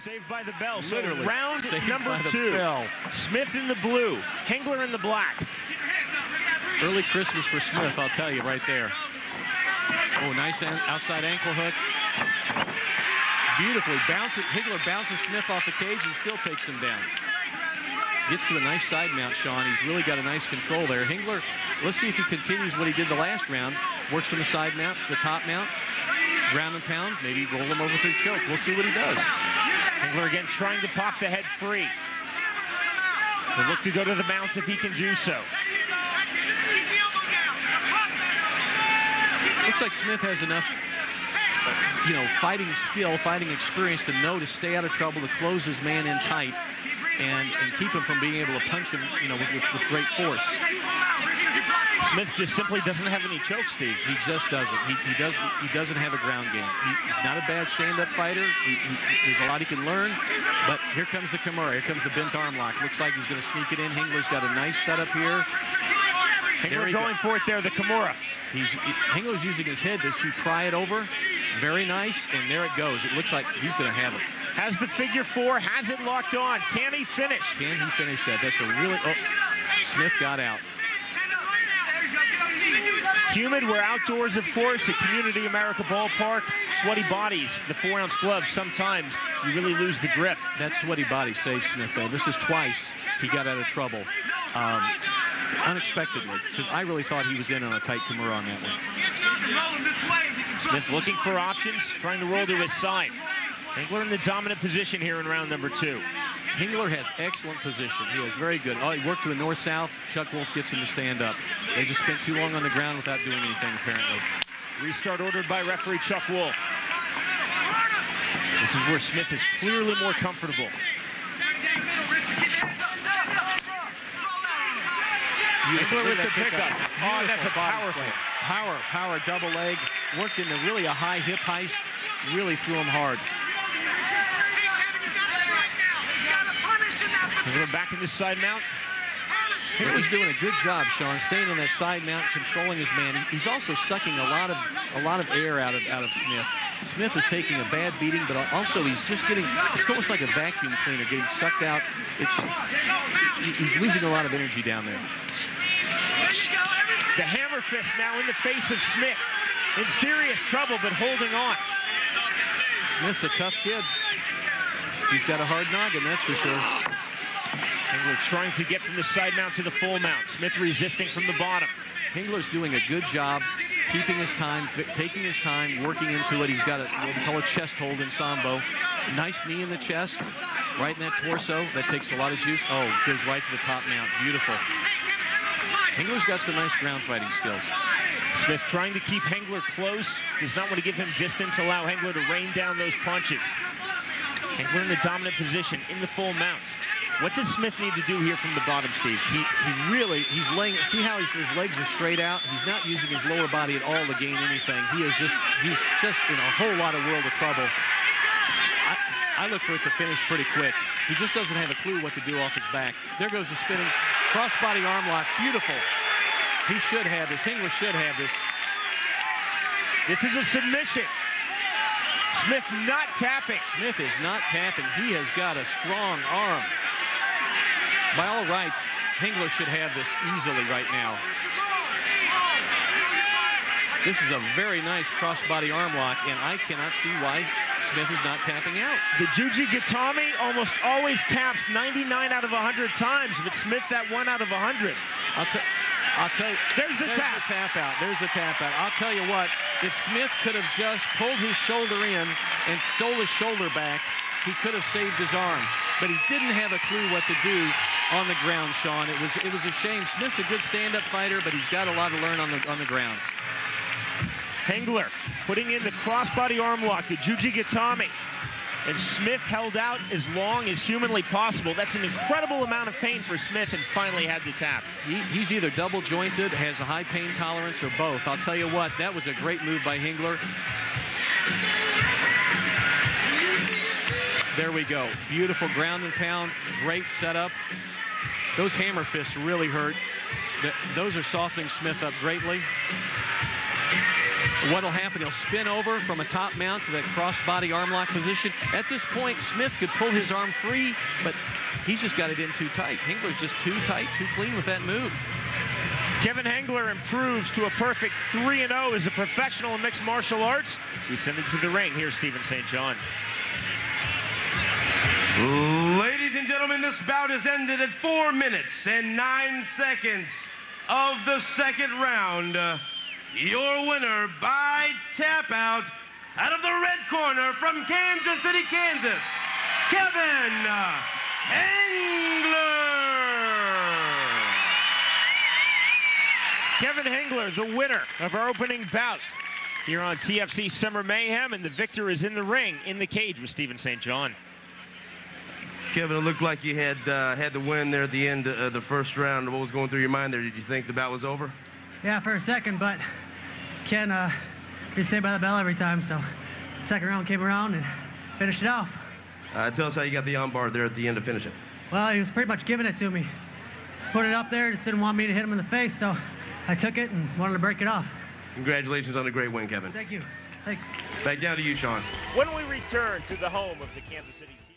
saved by the bell. So Literally round number 2. Smith in the blue, Hengler in the black. Early Christmas for Smith, I'll tell you right there. Oh, nice outside ankle hook. Beautifully bounces. Hengler bounces Smith off the cage and still takes him down. Gets to a nice side mount, Sean. He's really got a nice control there. Hengler, let's see if he continues what he did the last round. Works from the side mount to the top mount. Ground and pound, maybe roll him over for the choke. We'll see what he does. Hengler again trying to pop the head free. He'll look to go to the mount if he can do so. Looks like Smith has enough, fighting skill, fighting experience to know to stay out of trouble, to close his man in tight, and keep him from being able to punch him, with great force. Smith just simply doesn't have any choke, Steve. He just doesn't. He doesn't have a ground game. He's not a bad stand-up fighter. There's a lot he can learn. But here comes the Kimura. Here comes the bent arm lock. Looks like he's going to sneak it in. Hengler's got a nice setup here. Hengler going for it there, the Kimura. Hengler's using his head to pry it over. Very nice, and there it goes. It looks like he's going to have it. Has the figure 4, has it locked on. Can he finish? Can he finish that? That's a really, Smith got out. Humid, we're outdoors, of course, at Community America Ballpark. Sweaty bodies, the 4-ounce gloves, sometimes you really lose the grip. That sweaty body saved Smith, though. This is twice he got out of trouble. Unexpectedly, because I really thought he was in on a tight Kimura on that one. Smith looking for options, trying to roll to his side. Hengler in the dominant position here in round number 2. Hengler has excellent position. He is very good. Oh, he worked to a north-south. Chuck Wolf gets him to stand up. They just spent too long on the ground without doing anything, apparently. Restart ordered by referee Chuck Wolf. This is where Smith is clearly more comfortable. Hengler with the pickup. Oh, that's a powerful. Power double leg. Worked into really a high hip heist. Really threw him hard. Hengler back in the side mount. Hengler's doing a good job, Sean, staying in that side mount, controlling his man. He's also sucking a lot of air out of Smith. Smith is taking a bad beating, but also he's just getting, it's almost like a vacuum cleaner getting sucked out. He's losing a lot of energy down there. The hammer fist now in the face of Smith. In serious trouble, but holding on. Smith's a tough kid. He's got a hard noggin, that's for sure. Hengler trying to get from the side mount to the full mount. Smith resisting from the bottom. Hengler's doing a good job keeping his time, taking his time, working into it. He's got what we call a chest hold in Sambo. Nice knee in the chest, right in that torso. That takes a lot of juice. Oh, goes right to the top mount. Beautiful. Hengler's got some nice ground fighting skills. Smith trying to keep Hengler close. Does not want to give him distance, allow Hengler to rain down those punches. Hengler in the dominant position, in the full mount. What does Smith need to do here from the bottom, Steve? He's laying, see how his legs are straight out? He's not using his lower body at all to gain anything. He's just in a whole lot of world of trouble. I look for it to finish pretty quick. He just doesn't have a clue what to do off his back. There goes the spinning crossbody arm lock. Beautiful. He should have this. Hengler should have this. This is a submission. Smith not tapping. Smith is not tapping. He has got a strong arm. By all rights, Hengler should have this easily right now. This is a very nice crossbody arm lock, and I cannot see why Smith is not tapping out. The Juji Gatami almost always taps 99 out of 100 times, but Smith that 1 out of 100. I'll tell you. There's the tap out. There's the tap out. I'll tell you what, if Smith could have just pulled his shoulder in and stole his shoulder back, he could have saved his arm. But he didn't have a clue what to do on the ground, Sean. It was a shame. Smith's a good stand-up fighter, but he's got a lot to learn on the ground. Hengler putting in the crossbody arm lock, the Juji Gatami. And Smith held out as long as humanly possible. That's an incredible amount of pain for Smith, and finally had the tap. He's either double jointed, has a high pain tolerance, or both. I'll tell you what, that was a great move by Hengler. There we go. Beautiful ground and pound, great setup. Those hammer fists really hurt. Those are softening Smith up greatly. What'll happen, he'll spin over from a top mount to that crossbody arm lock position. At this point, Smith could pull his arm free, but he's just got it in too tight. Hengler's just too tight, too clean with that move. Kevin Hengler improves to a perfect 3-0 as a professional in mixed martial arts. We send him to the ring. Here's Stephen St. John. Ladies and gentlemen, this bout has ended at 4 minutes and 9 seconds of the second round. Your winner by tap out of the red corner from Kansas City, Kansas, Kevin Hengler. Kevin Hengler, the winner of our opening bout here on TFC Summer Mayhem, and the victor is in the ring, in the cage with Stephen St. John. Kevin, it looked like you had the win there at the end of the first round. What was going through your mind there? Did you think the bout was over? Yeah, for a second, but Ken be saved by the bell every time, so the second round came around and finished it off. Tell us how you got the armbar there at the end to finish it. Well, he was pretty much giving it to me. Just put it up there, just didn't want me to hit him in the face, so I took it and wanted to break it off. Congratulations on a great win, Kevin. Thank you. Thanks. Back down to you, Sean. When we return to the home of the Kansas City team.